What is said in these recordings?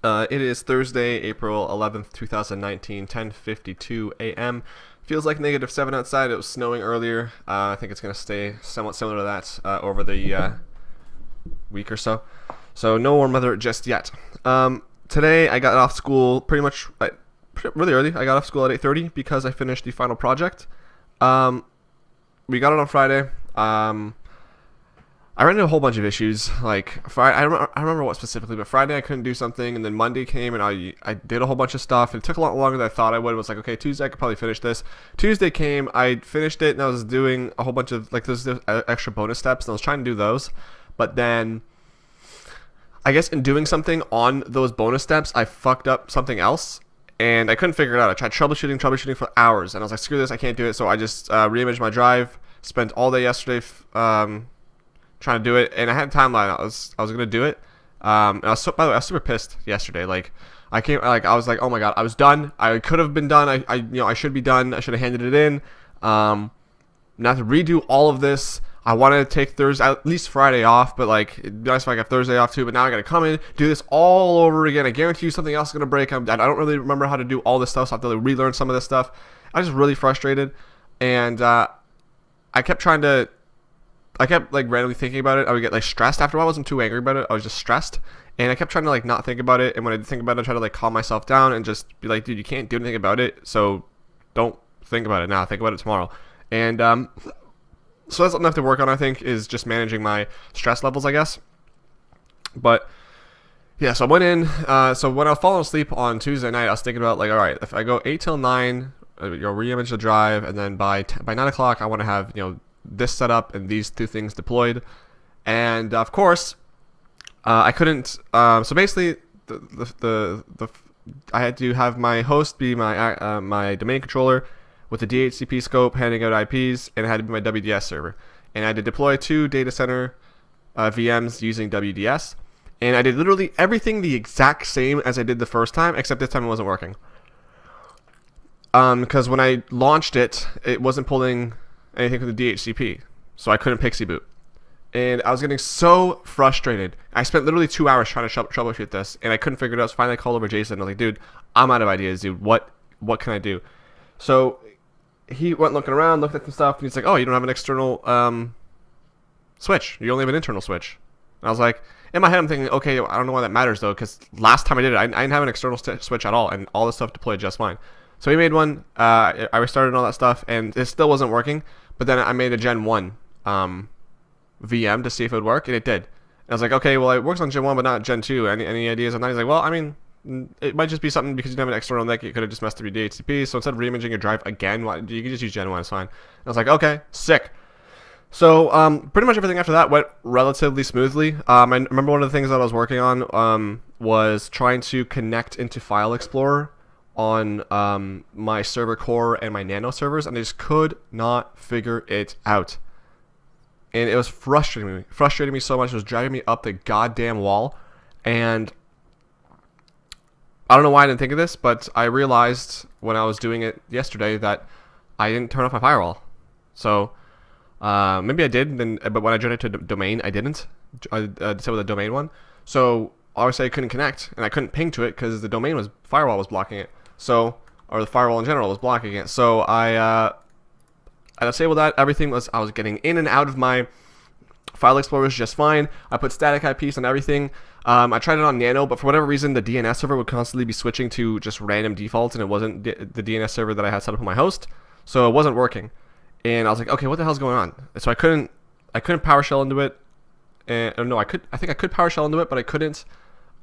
It is Thursday, April 11th, 2019, 10:52 a.m. Feels like -7 outside. It was snowing earlier. I think it's going to stay somewhat similar to that over the week or so. So no warm weather just yet. Today I got off school really early. I got off school at 8:30 because I finished the final project. We got it on Friday. I ran into a whole bunch of issues. Like Friday, I don't remember what specifically, but Friday I couldn't do something, and then Monday came and I did a whole bunch of stuff. It took a lot longer than I thought I would. It was like, okay, Tuesday I could probably finish this. Tuesday came, I finished it, and I was doing a whole bunch of like those extra bonus steps, and I was trying to do those, but then I guess in doing something on those bonus steps, I fucked up something else. And I couldn't figure it out. I tried troubleshooting for hours, and I was like, screw this, I can't do it. So I just reimaged my drive. Spent all day yesterday trying to do it, and I had a timeline. I was gonna do it. And by the way, I was super pissed yesterday. Like I was like, oh my god, I was done. I could have been done. I should be done. I should have handed it in. Not to redo all of this. I wanted to take Thursday, at least Friday off, but like, it'd be nice if I got Thursday off too. But now I gotta come in, do this all over again. I guarantee you something else is gonna break. I don't really remember how to do all this stuff, so I have to relearn some of this stuff. I was just really frustrated, and I kept like randomly thinking about it. I would get like stressed after a while. I wasn't too angry about it. I was just stressed, and I kept trying to like not think about it. And when I did think about it, I tried to like calm myself down and just be like, dude, you can't do anything about it, so don't think about it now. Think about it tomorrow. And so that's enough to work on, I think, is just managing my stress levels, I guess. But yeah, so I went in. So when I was falling asleep on Tuesday night, I was thinking about like, all right, if I go 8 till 9, reimage the drive, and then by 9 o'clock, I want to have this set up and these two things deployed. And of course, I couldn't. So basically, I had to have my host be my domain controller with the DHCP scope handing out IPs, and it had to be my WDS server. And I had to deploy 2 data center VMs using WDS. And I did literally everything the exact same as I did the first time, except this time it wasn't working. Because when I launched it, it wasn't pulling anything from the DHCP, so I couldn't pixie boot. And I was getting so frustrated. I spent literally 2 hours trying to troubleshoot this, and I couldn't figure it out. So finally I called over Jason, and I was like, dude, I'm out of ideas, dude. What can I do? So he went looking around, looked at some stuff, and he's like, oh, you don't have an external switch. You only have an internal switch. And I was like, in my head, I'm thinking, okay, I don't know why that matters, though, because last time I did it, I didn't have an external switch at all, and all this stuff deployed just fine. So he made one, I restarted all that stuff, and it still wasn't working, but then I made a Gen 1 VM to see if it would work, and it did. And I was like, okay, well, it works on Gen 1, but not Gen 2. Any ideas on that? He's like, well, I mean, it might just be something because you didn't have an external NIC, it could have just messed up your DHCP, so instead of reimaging your drive again, you can just use Gen 1, it's fine. And I was like, okay, sick. So pretty much everything after that went relatively smoothly. I remember one of the things that I was working on was trying to connect into File Explorer on my server core and my nano servers, and I just could not figure it out. And it was frustrating me so much. It was driving me up the goddamn wall. And I don't know why I didn't think of this, but I realized when I was doing it yesterday that I didn't turn off my firewall. So maybe I did, but when I joined it to domain, I didn't. I disabled the domain one. So obviously I couldn't connect, and I couldn't ping to it because the firewall was blocking it. So, or the firewall in general was blocking it. So I disabled that. I was getting in and out of my File Explorer was just fine. I put static IPs on everything. I tried it on Nano, but for whatever reason, the DNS server would constantly be switching to just random defaults, and it wasn't the DNS server that I had set up on my host, so it wasn't working. And I was like, okay, what the hell's going on? So I couldn't PowerShell into it. And no, I think I could PowerShell into it, but I couldn't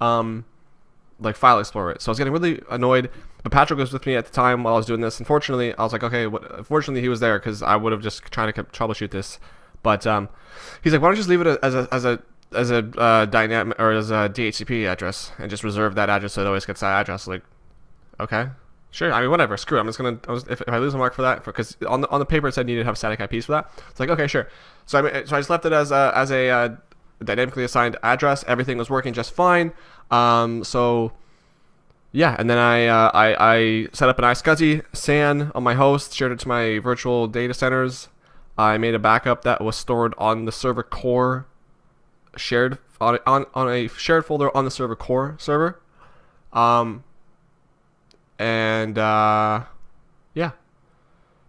like File Explorer it. So I was getting really annoyed. But Patrick was with me at the time while I was doing this. Unfortunately, I was like, okay, fortunately he was there because I would have just trying to troubleshoot this. But he's like, why don't you just leave it as a dynamic or as a DHCP address and just reserve that address so it always gets that address. Like, okay, sure. I mean, whatever. Screw it. I'm just gonna if I lose a mark for that, because on the paper it said I needed to have static IPs for that. It's like, okay, sure. So I just left it as a dynamically assigned address. Everything was working just fine. So yeah, and then I set up an iSCSI SAN on my host, shared it to my virtual data centers. I made a backup that was stored on the server core, shared on a shared folder on the server core server. And yeah.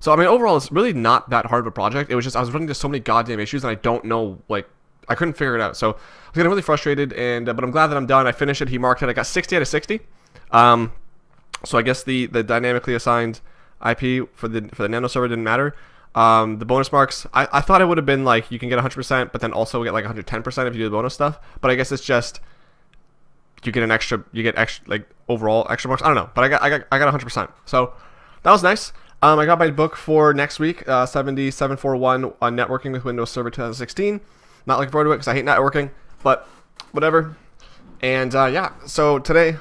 So I mean, overall, it's really not that hard of a project. It was just I was running into so many goddamn issues, and I don't know, like, I couldn't figure it out. So I was getting really frustrated, and but I'm glad that I'm done. I finished it. He marked it. I got 60 out of 60. So I guess the dynamically assigned IP for the nano server didn't matter. The bonus marks, I thought it would have been like you can get 100%, but then also get like 110% if you do the bonus stuff. But I guess it's just you get extra like overall extra marks. I don't know, but I got 100%. So that was nice. I got my book for next week, 70741 on networking with Windows Server 2016. Not looking forward to it because I hate networking, but whatever. And yeah, so today,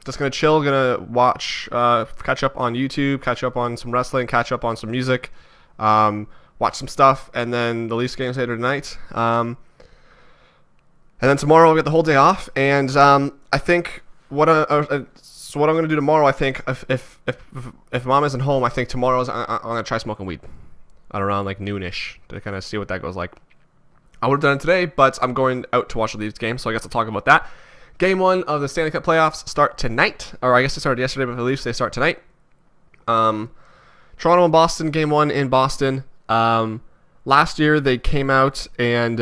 just gonna chill, gonna watch, catch up on YouTube, catch up on some wrestling, catch up on some music, watch some stuff, and then the Leafs games later tonight. And then tomorrow I'll get the whole day off. And I think what I'm gonna do tomorrow, I think if Mom isn't home, I think tomorrow I'm gonna try smoking weed at around like noonish to kind of see what that goes like. I would have done it today, but I'm going out to watch the Leafs game, so I guess I'll talk about that. Game 1 of the Stanley Cup playoffs start tonight, or I guess they started yesterday, but for the Leafs they start tonight. Toronto and Boston, Game 1 in Boston. Last year they came out and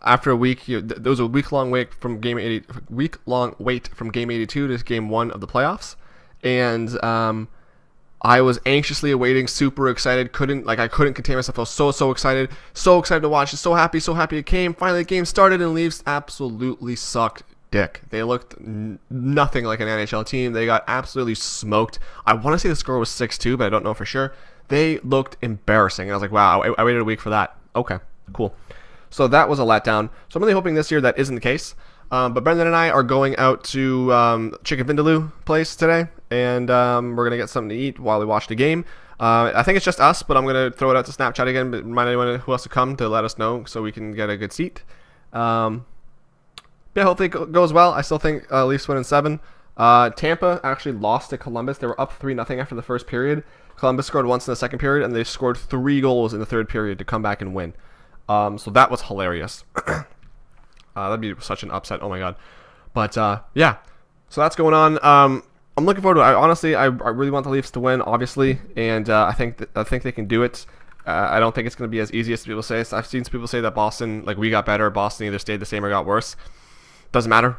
after a week, there was a week-long wait from Game 82 to Game 1 of the playoffs, and I was anxiously awaiting, super excited, I couldn't contain myself. I was so excited to watch it, so happy it came. Finally, the game started, and Leafs absolutely sucked dick. They looked nothing like an NHL team. They got absolutely smoked. I want to say the score was 6-2, but I don't know for sure. They looked embarrassing, and I was like, wow, I waited a week for that. Okay, cool. So that was a letdown. So I'm really hoping this year that isn't the case. But Brendan and I are going out to Chicken Vindaloo place today, and we're going to get something to eat while we watch the game. I think it's just us, but I'm going to throw it out to Snapchat again, but remind anyone who wants to come to let us know so we can get a good seat. Yeah, hopefully it goes well. I still think Leafs win in 7. Tampa actually lost to Columbus. They were up 3-0 after the first period. Columbus scored once in the second period, and they scored 3 goals in the third period to come back and win. So that was hilarious. That'd be such an upset. Oh my god. But yeah, so that's going on. I'm looking forward to it. I really want the Leafs to win, obviously, and I think they can do it. I don't think it's going to be as easy as people say. So I've seen some people say that Boston, like, we got better. Boston either stayed the same or got worse. Doesn't matter.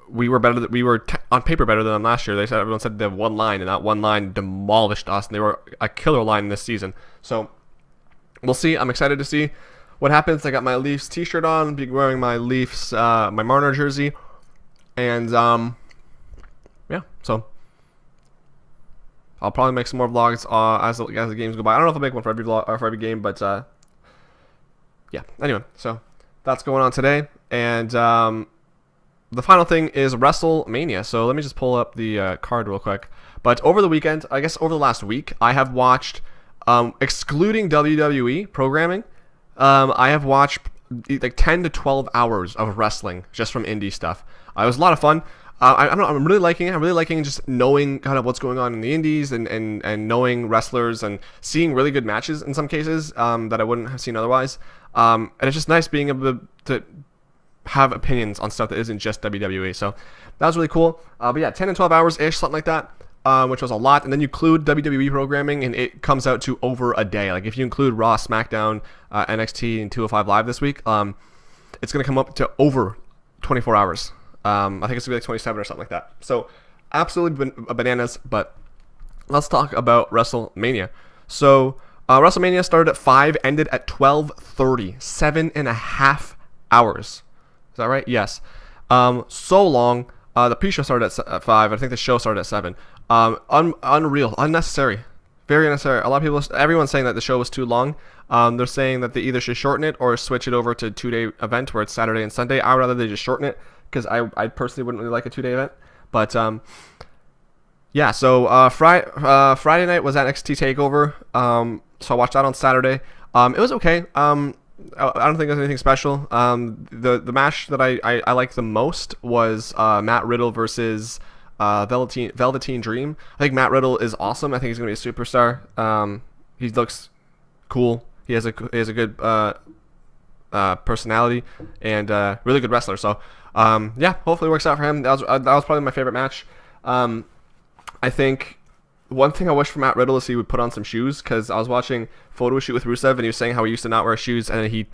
We were better. We were on paper better than them last year. Everyone said they have one line, and that one line demolished us, and they were a killer line this season. So we'll see. I'm excited to see what happens. I got my Leafs t-shirt on, be wearing my Leafs, my Marner jersey, and yeah. So I'll probably make some more vlogs as the games go by. I don't know if I'll make one for every vlog or for every game, but yeah. Anyway, so that's going on today, and the final thing is WrestleMania. So let me just pull up the card real quick. But over the weekend, I guess over the last week, I have watched, excluding WWE programming, I have watched like 10 to 12 hours of wrestling just from indie stuff. It was a lot of fun. I don't know, I'm really liking it. I'm really liking just knowing kind of what's going on in the indies and knowing wrestlers and seeing really good matches in some cases that I wouldn't have seen otherwise. And it's just nice being able to have opinions on stuff that isn't just WWE. So that was really cool. But yeah, 10 and 12 hours-ish, something like that, which was a lot. And then you include WWE programming, and it comes out to over a day. Like, if you include Raw, SmackDown, NXT, and 205 Live this week, it's going to come up to over 24 hours. I think it's going to be like 27 or something like that. So absolutely bananas. But let's talk about WrestleMania. So WrestleMania started at 5, ended at 12:30, 7.5 hours. Is that right? Yes. So long. The pre-show started at 5. I think the show started at 7. Unreal. Unnecessary. Very unnecessary. A lot of people, everyone's saying that the show was too long. They're saying that they either should shorten it or switch it over to a 2-day event where it's Saturday and Sunday. I would rather they just shorten it because I personally wouldn't really like a 2-day event. But yeah, so Friday night was NXT TakeOver. So I watched that on Saturday. It was okay. I don't think there's anything special. The match that I liked the most was Matt Riddle versus Velveteen Dream. I think Matt Riddle is awesome. I think he's going to be a superstar. He looks cool. He has a good personality and really good wrestler. So Yeah, hopefully it works out for him. That was probably my favorite match. I think one thing I wish for Matt Riddle is he would put on some shoes, because I was watching photo shoot with Rusev and he was saying how he used to not wear shoes, and then he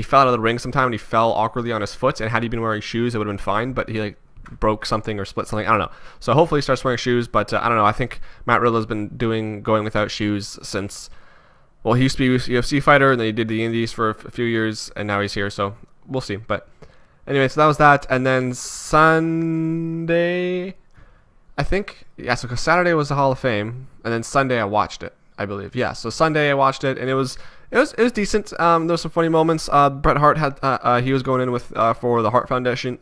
fell out of the ring sometime and he fell awkwardly on his foot, and had he been wearing shoes it would have been fine, but he like broke something or split something. I don't know. So hopefully he starts wearing shoes, but I don't know. I think Matt Riddle has been going without shoes since, well, he used to be a UFC fighter and then he did the Indies for a few years and now he's here, so we'll see. But anyway, so that was that. And then Sunday, I think, yeah, so because Saturday was the Hall of Fame, and then Sunday I watched it, I believe. Yeah, so Sunday I watched it, and it was decent. There was some funny moments. Bret Hart had he was going in with for the Hart Foundation,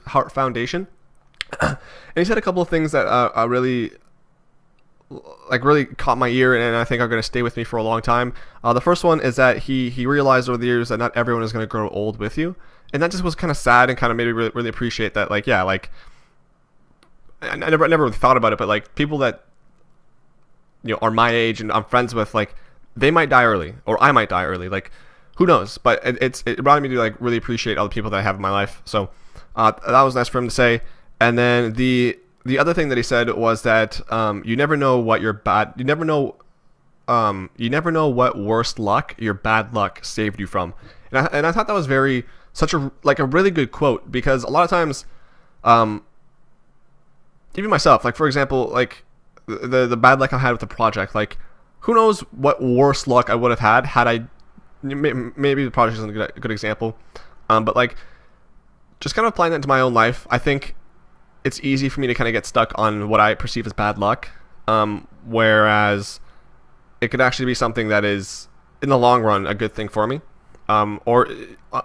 and he said a couple of things that really caught my ear, and I think are going to stay with me for a long time. The first one is that he realized over the years that not everyone is going to grow old with you, and that just was kind of sad, and kind of made me really appreciate that. Like, yeah, like I never really thought about it, but like people that are my age and I'm friends with, like they might die early, or I might die early. Like, who knows? But it brought me to like really appreciate all the people that I have in my life. So that was nice for him to say. And then the other thing that he said was that you never know what you never know what worst luck your bad luck saved you from. And I thought that was such a really good quote, because a lot of times, even myself, like for example, like the bad luck I had with the project, like who knows what worse luck I would have had I maybe the project isn't a good example, but like just kind of applying that into my own life, I think it's easy for me to kind of get stuck on what I perceive as bad luck, whereas it could actually be something that is in the long run a good thing for me, or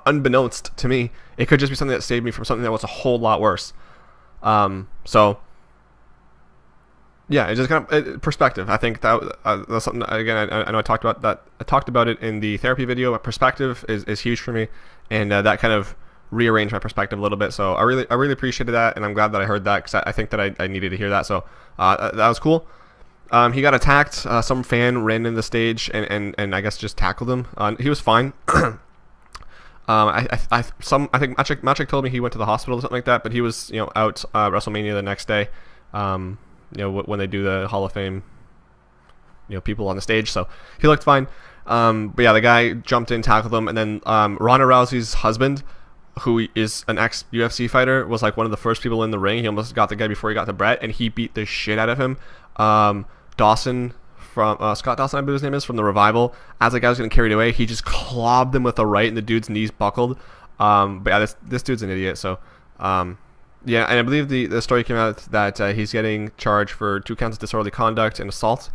unbeknownst to me, it could just be something that saved me from something that was a whole lot worse. So yeah, it's just kind of perspective. I think that's something, again, I know I talked about that. I talked about it in the therapy video, but perspective is huge for me, and that kind of rearranged my perspective a little bit. So I really appreciated that, and I'm glad that I heard that, because I think that I needed to hear that. So that was cool. He got attacked. Some fan ran in the stage and I guess just tackled him. He was fine. I think Maciek told me he went to the hospital or something like that, but he was out WrestleMania the next day. When they do the Hall of Fame, people on the stage. So he looked fine. But yeah, the guy jumped in, tackled him, and then Ronda Rousey's husband, who is an ex-UFC fighter, was like one of the first people in the ring. He almost got the guy before he got to Brett, and he beat the shit out of him. Dawson from Scott Dawson, I believe his name is, from the Revival. As the guy was getting carried away, he just clobbed him with a right, and the dude's knees buckled. But yeah, this dude's an idiot. So yeah, and I believe the story came out that he's getting charged for 2 counts of disorderly conduct and assault.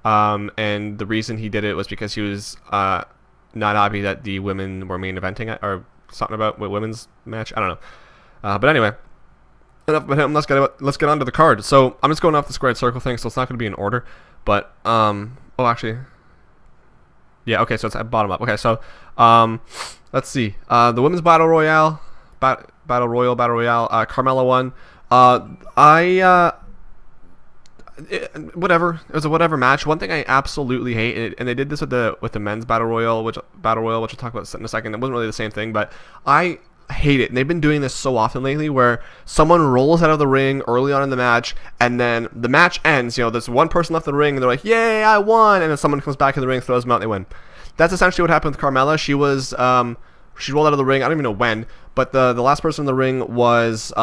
And the reason he did it was because he was not happy that the women were main eventing it, or something about women's match. I don't know. But anyway, enough about him. Let's get on to the card. So I'm just going off the squared circle thing, so it's not going to be in order. But actually, yeah, okay. So it's at bottom up. Okay, so let's see. The women's battle royale. Carmella won. Whatever. It was a whatever match. One thing I absolutely hate, and they did this with the men's battle royal, which we'll talk about in a second. It wasn't really the same thing, but I hate it. And they've been doing this so often lately, where someone rolls out of the ring early on in the match, and then the match ends. There's one person left in the ring, and they're like, "Yay, I won!" And then someone comes back in the ring, throws them out, and they win. That's essentially what happened with Carmella. She rolled out of the ring. I don't even know when, but the last person in the ring was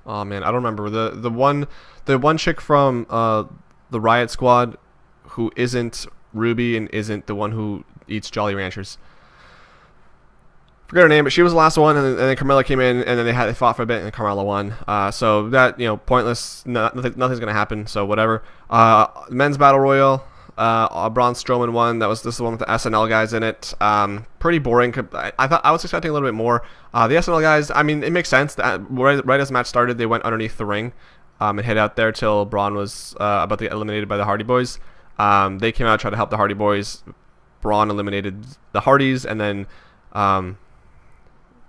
oh man, I don't remember, the one chick from the Riot Squad, who isn't Ruby and isn't the one who eats Jolly Ranchers. Forget her name, but she was the last one, and then Carmella came in, and then they fought for a bit, and Carmella won. So that, pointless. Nothing's gonna happen. So whatever. Men's battle royal. Braun Strowman won. This is the one with the SNL guys in it. Pretty boring. I thought I was expecting a little bit more. The SNL guys, I mean, it makes sense. Right as the match started, they went underneath the ring and hid out there till Braun was about to get eliminated by the Hardy Boys. They came out, tried to help the Hardy Boys. Braun eliminated the Hardys, and then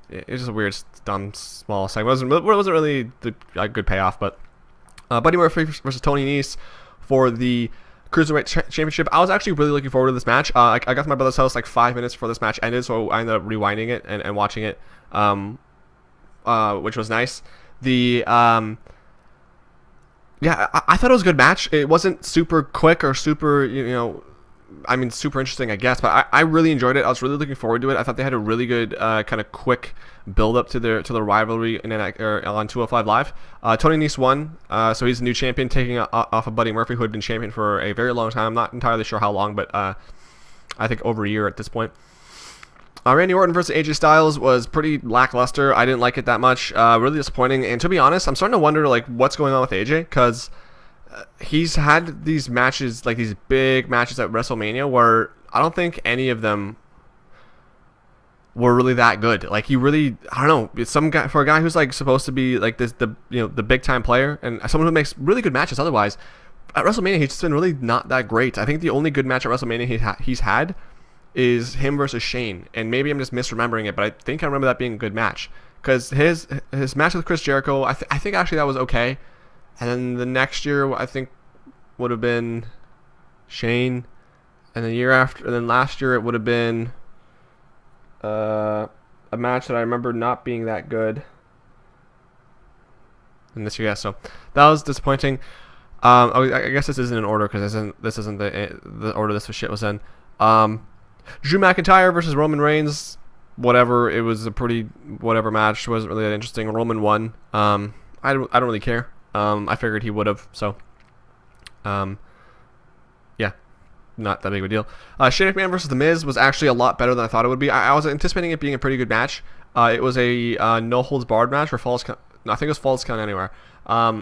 it was just a weird, dumb, small segment. It wasn't really a good payoff, but Buddy Murphy versus Tony Nese for the Cruiserweight Championship. I was actually really looking forward to this match. I got to my brother's house like 5 minutes before this match ended, so I ended up rewinding it and watching it. which was nice. The Yeah, I thought it was a good match. It wasn't super quick or super, I mean, super interesting, I guess, but I really enjoyed it. I was really looking forward to it. I thought they had a really good kind of quick build up to the rivalry on 205 Live. Tony Nese won, so he's the new champion, taking off of Buddy Murphy, who had been champion for a very long time. I'm not entirely sure how long, but I think over a year at this point. Randy Orton versus AJ Styles was pretty lackluster. I didn't like it that much. Really disappointing. And to be honest, I'm starting to wonder like what's going on with AJ, because he's had these matches, like these big matches at WrestleMania, where I don't think any of them were really that good. Like he really, I don't know, it's some guy, for a guy who's like supposed to be like the big time player and someone who makes really good matches. Otherwise, at WrestleMania he's just been really not that great. I think the only good match at WrestleMania he's had is him versus Shane, and maybe I'm just misremembering it, but I think I remember that being a good match, because his match with Chris Jericho, I think actually that was okay. And then the next year I think would have been Shane, and the year after, and then last year it would have been a match that I remember not being that good. And this year, yeah, so that was disappointing. I guess this isn't in order, because this isn't the order this shit was in. Drew McIntyre versus Roman Reigns, whatever. It was a pretty whatever match. It wasn't really that interesting. Roman won. I don't really care. I figured he would have. So, yeah, not that big of a deal. Shane McMahon versus The Miz was actually a lot better than I thought it would be. I was anticipating it being a pretty good match. It was a no holds barred match for Falls Count. I think it was Falls Count Anywhere. Yeah,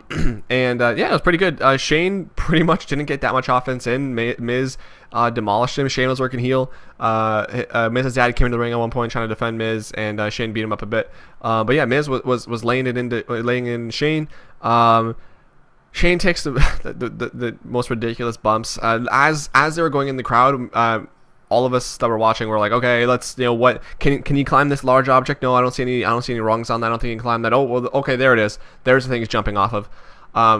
it was pretty good. Shane pretty much didn't get that much offense in. Miz demolished him. Shane was working heel. Miz's dad came into the ring at one point trying to defend Miz, and Shane beat him up a bit. But yeah, Miz was laying in Shane. Shane takes the most ridiculous bumps. As they were going in the crowd, all of us that were watching were like, okay, let's, what can you climb this large object? No, I don't see any rungs on that. I don't think you can climb that. Oh, well, okay, there it is. There's the thing he's jumping off of,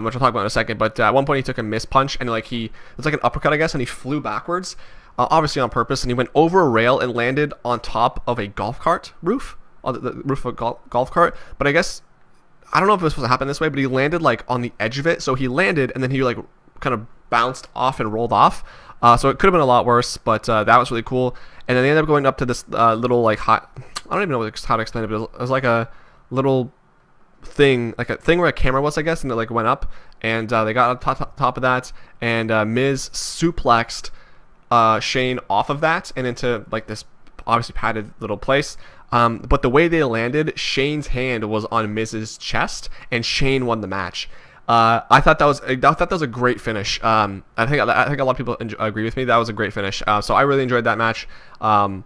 which I'll talk about in a second. But at one point he took a miss punch, and like it's like an uppercut, I guess, and he flew backwards, obviously on purpose, and he went over a rail and landed on top of a golf cart roof, on the roof of a golf cart. But I guess, I don't know if it was supposed to happen this way, but he landed like on the edge of it. So he landed, and then he like kind of bounced off and rolled off. So it could have been a lot worse, but that was really cool. And then they ended up going up to this little like hot, I don't even know how to explain it, but it was like a little thing, like a thing where a camera was, I guess, and it like went up, and they got on top of that, and Miz suplexed Shane off of that and into like this obviously padded little place. But the way they landed, Shane's hand was on Miz's chest, and Shane won the match. I thought that was a great finish. I think a lot of people agree with me. That was a great finish. So I really enjoyed that match. That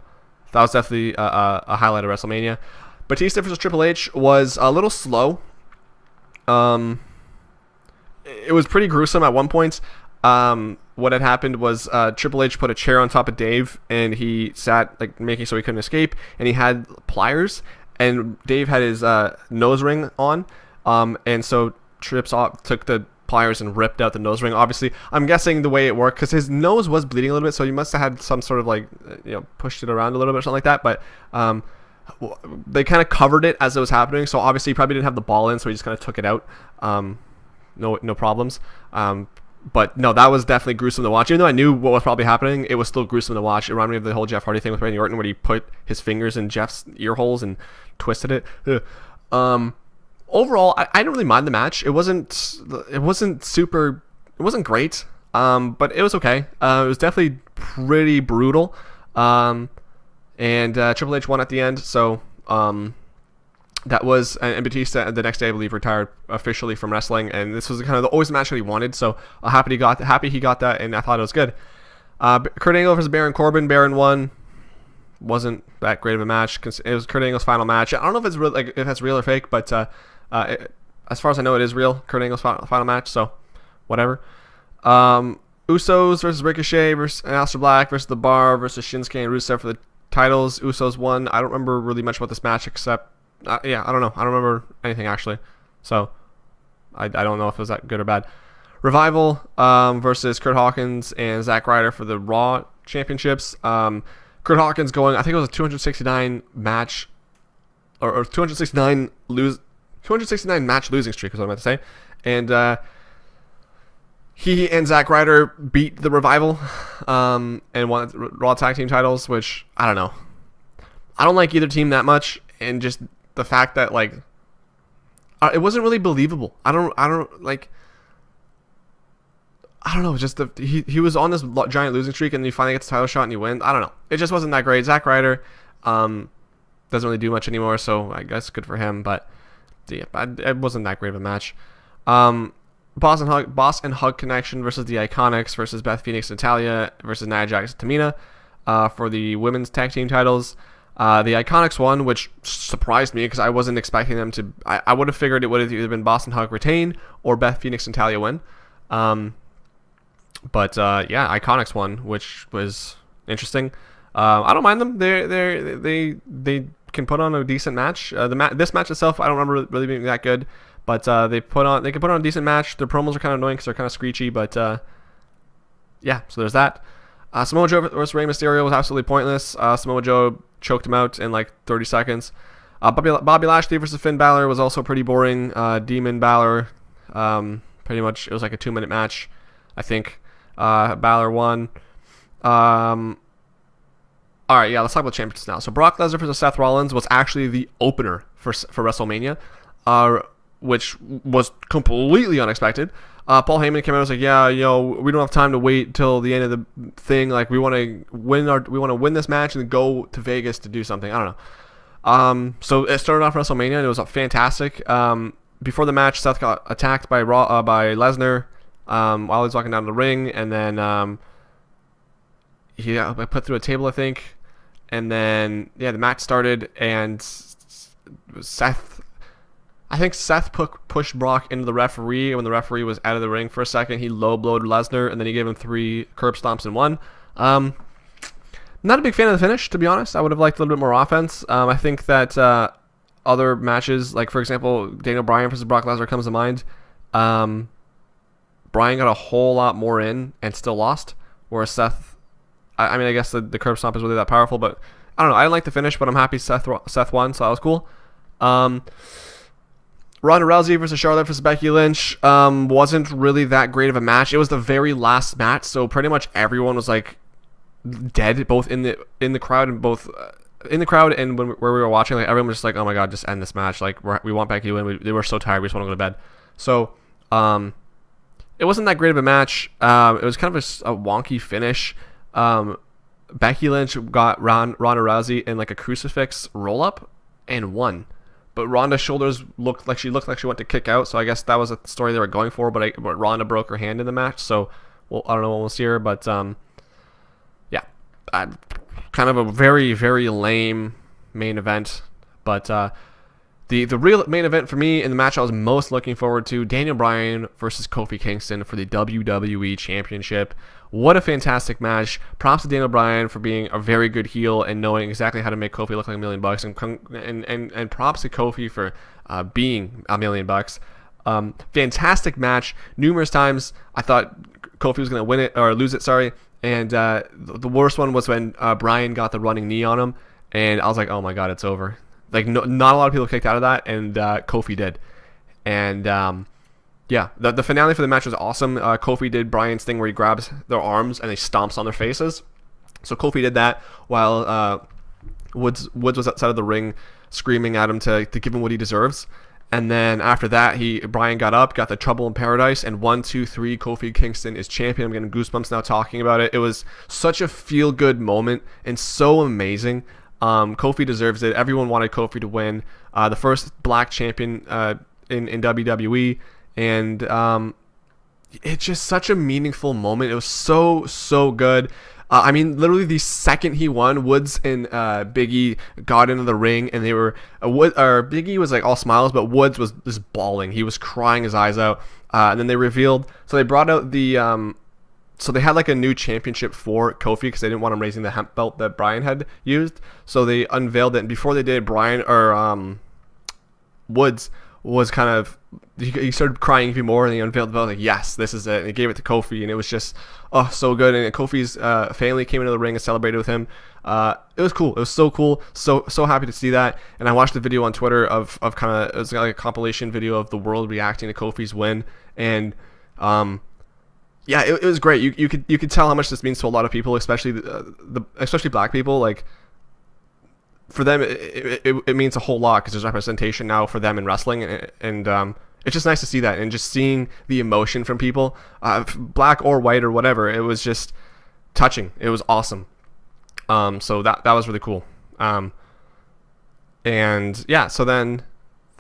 was definitely a highlight of WrestleMania. Batista versus Triple H was a little slow. It was pretty gruesome at one point. What had happened was Triple H put a chair on top of Dave, and he sat like making so he couldn't escape, and he had pliers, and Dave had his nose ring on, and so Trips off, took the pliers and ripped out the nose ring. Obviously, I'm guessing the way it worked, because his nose was bleeding a little bit, so he must have had some sort of like, pushed it around a little bit or something like that. But they kind of covered it as it was happening, so obviously he probably didn't have the ball in, so he just kind of took it out. No problems. But no, that was definitely gruesome to watch. Even though I knew what was probably happening, it was still gruesome to watch. It reminded me of the whole Jeff Hardy thing with Randy Orton, where he put his fingers in Jeff's ear holes and twisted it. Overall, I didn't really mind the match. It wasn't great, but it was okay. It was definitely pretty brutal, and Triple H won at the end. So that was, and Batista the next day, I believe, retired officially from wrestling, and this was kind of always the match that he wanted. So happy he got that, and I thought it was good. Kurt Angle versus Baron Corbin. Baron won. Wasn't that great of a match. It was Kurt Angle's final match. I don't know if it's real, like if that's real or fake, but as far as I know, it is real. Kurt Angle's final match, so whatever. Usos versus Ricochet versus Aleister Black versus The Bar versus Shinsuke and Rusev for the titles. Usos won. I don't remember really much about this match except, I don't know. I don't remember anything actually, so I don't know if it was that good or bad. Revival versus Kurt Hawkins and Zack Ryder for the Raw championships. Kurt Hawkins going, I think it was a 269 match or 269 match losing streak is what I'm about to say, and he and Zack Ryder beat the Revival, and won Raw Tag Team titles, which I don't know. I don't like either team that much, and just the fact that like it wasn't really believable. I don't know. Just he was on this giant losing streak, and he finally gets a title shot and he wins. I don't know. It just wasn't that great. Zack Ryder doesn't really do much anymore, so I guess good for him. But yeah, it wasn't that great of a match. Boss and Hug Connection versus the Iconics versus Beth Phoenix and Natalya versus Nia Jax and Tamina for the women's tag team titles. The Iconics won, which surprised me because I wasn't expecting them to. I would have figured it would have either been Boss and Hug retain or Beth Phoenix and Natalya win. But yeah, Iconics won, which was interesting. I don't mind them. They can put on a decent match. This match itself, I don't remember really being that good. But they can put on a decent match. Their promos are kind of annoying because they're kind of screechy. But yeah, so there's that. Samoa Joe versus Rey Mysterio was absolutely pointless. Samoa Joe choked him out in like 30 seconds. Bobby Lashley versus Finn Balor was also pretty boring. Demon Balor, pretty much it was like a 2-minute match, I think. Balor won. All right, yeah, let's talk about champions now. So Brock Lesnar versus Seth Rollins was actually the opener for WrestleMania. Which was completely unexpected. Paul Heyman came out and was like, "Yeah, we don't have time to wait till the end of the thing. Like, we want to win this match and go to Vegas to do something." I don't know. So it started off WrestleMania and it was fantastic. Before the match, Seth got attacked by Lesnar while he was walking down the ring, and then he got put through a table, I think, and then the match started, and Seth pushed Brock into the referee. When the referee was out of the ring for a second, he low-blowed Lesnar, and then he gave him 3 curb stomps and won. Not a big fan of the finish, to be honest. I would have liked a little bit more offense. I think that other matches, like, for example, Daniel Bryan versus Brock Lesnar comes to mind. Bryan got a whole lot more in and still lost, whereas Seth, I mean, I guess the curb stomp is really that powerful, but I don't know. I didn't like the finish, but I'm happy Seth won, so that was cool. Ronda Rousey versus Charlotte versus Becky Lynch wasn't really that great of a match. It was the very last match, so pretty much everyone was like dead, both in the crowd and where we were watching. Like everyone was just like, "Oh my god, just end this match!" Like we want Becky to win. They were so tired, we just want to go to bed. So it wasn't that great of a match. It was kind of a wonky finish. Becky Lynch got Ronda Rousey in like a crucifix roll up and won. But Ronda's shoulders looked like she went to kick out, so I guess that was a story they were going for. But Ronda broke her hand in the match, so I don't know when we'll see her. But yeah, kind of a very, very lame main event. But the real main event for me in the match I was most looking forward to: Daniel Bryan versus Kofi Kingston for the WWE Championship. What a fantastic match. Props to Daniel Bryan for being a very good heel and knowing exactly how to make Kofi look like $1 million. And props to Kofi for being $1 million. Fantastic match. Numerous times I thought Kofi was going to win it or lose it, sorry. And the worst one was when Bryan got the running knee on him. And I was like, oh my God, it's over. Like, not a lot of people kicked out of that, and Kofi did. And yeah, the finale for the match was awesome. Kofi did Bryan's thing where he grabs their arms and he stomps on their faces. So Kofi did that while Woods was outside of the ring screaming at him to give him what he deserves. And then after that, Bryan got up, got the Trouble in Paradise, and 1, 2, 3, Kofi Kingston is champion. I'm getting goosebumps now talking about it. It was such a feel-good moment and so amazing. Kofi deserves it. Everyone wanted Kofi to win. The first black champion in WWE. And it's just such a meaningful moment. It was so good. I mean, literally the second he won, Woods and Big E got into the ring, and they were Big E was like all smiles, but Woods was just bawling. He was crying his eyes out. And then they revealed, so they brought out the so they had like a new championship for Kofi because they didn't want him raising the hemp belt that Bryan had used. So they unveiled it, and before they did, Woods was kind of, he started crying even more, and he unveiled the belt, like, yes, this is it, and he gave it to Kofi, and it was just, oh, so good. And Kofi's family came into the ring and celebrated with him. It was cool. It was so cool. So happy to see that. And I watched the video on Twitter of kind of, it was like a compilation video of the world reacting to Kofi's win, and yeah, it was great. You could tell how much this means to a lot of people, especially especially black people. Like, for them, it means a whole lot because there's representation now for them in wrestling, and it's just nice to see that, and just seeing the emotion from people, black or white or whatever. It was just touching. It was awesome. So that was really cool. And yeah, so then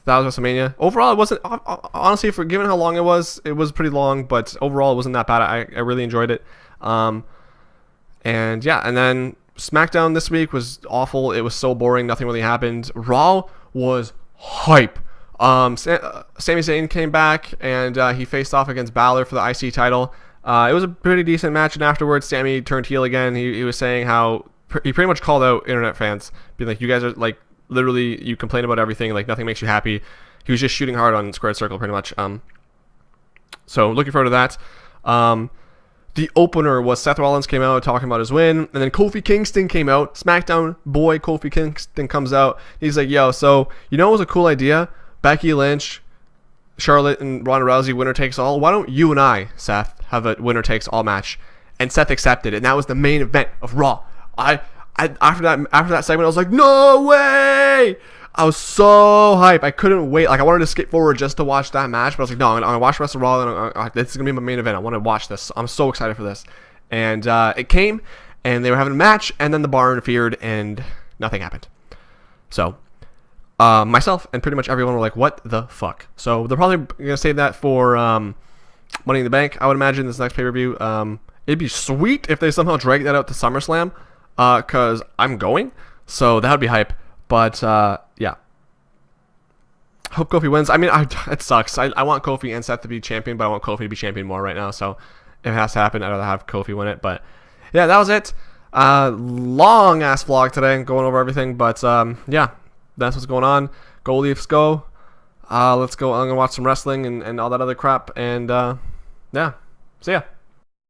that was WrestleMania. Overall, it wasn't, honestly, for given how long it was pretty long, but overall it wasn't that bad. I really enjoyed it. And yeah, and then SmackDown this week was awful. It was so boring. Nothing really happened. Raw was hype. Sami Zayn came back, and he faced off against Balor for the IC title. It was a pretty decent match, and afterwards Sami turned heel again. He was saying how he pretty much called out internet fans, being like, you guys are like, literally, you complain about everything, like nothing makes you happy. He was just shooting hard on Squared Circle pretty much. So looking forward to that. The opener was Seth Rollins came out talking about his win, and then Kofi Kingston came out. SmackDown boy Kofi Kingston comes out. He's like, yo, so you know it was a cool idea? Becky Lynch, Charlotte, and Ronda Rousey, winner takes all. Why don't you and I, Seth, have a winner takes all match? And Seth accepted, and that was the main event of Raw. After that segment, I was like, no way! I was so hype. I couldn't wait. Like, I wanted to skip forward just to watch that match, but I was like, no, I'm gonna watch the rest of Raw, and this is gonna be my main event. I want to watch this. I'm so excited for this. And it came, and they were having a match, and then the bar interfered, and nothing happened. So myself and pretty much everyone were like, what the fuck? So they're probably gonna save that for Money in the Bank, I would imagine, this next pay-per-view. It'd be sweet if they somehow drag that out to SummerSlam, because I'm going, so that would be hype. But yeah, hope Kofi wins. I mean, it sucks. I want Kofi and Seth to be champion, but I want Kofi to be champion more right now. So if it has to happen, I'd rather have Kofi win it. But yeah, that was it. Long ass vlog today, going over everything. But yeah, that's what's going on. Go Leafs, go. Let's go. I'm gonna watch some wrestling and all that other crap. And yeah, see ya.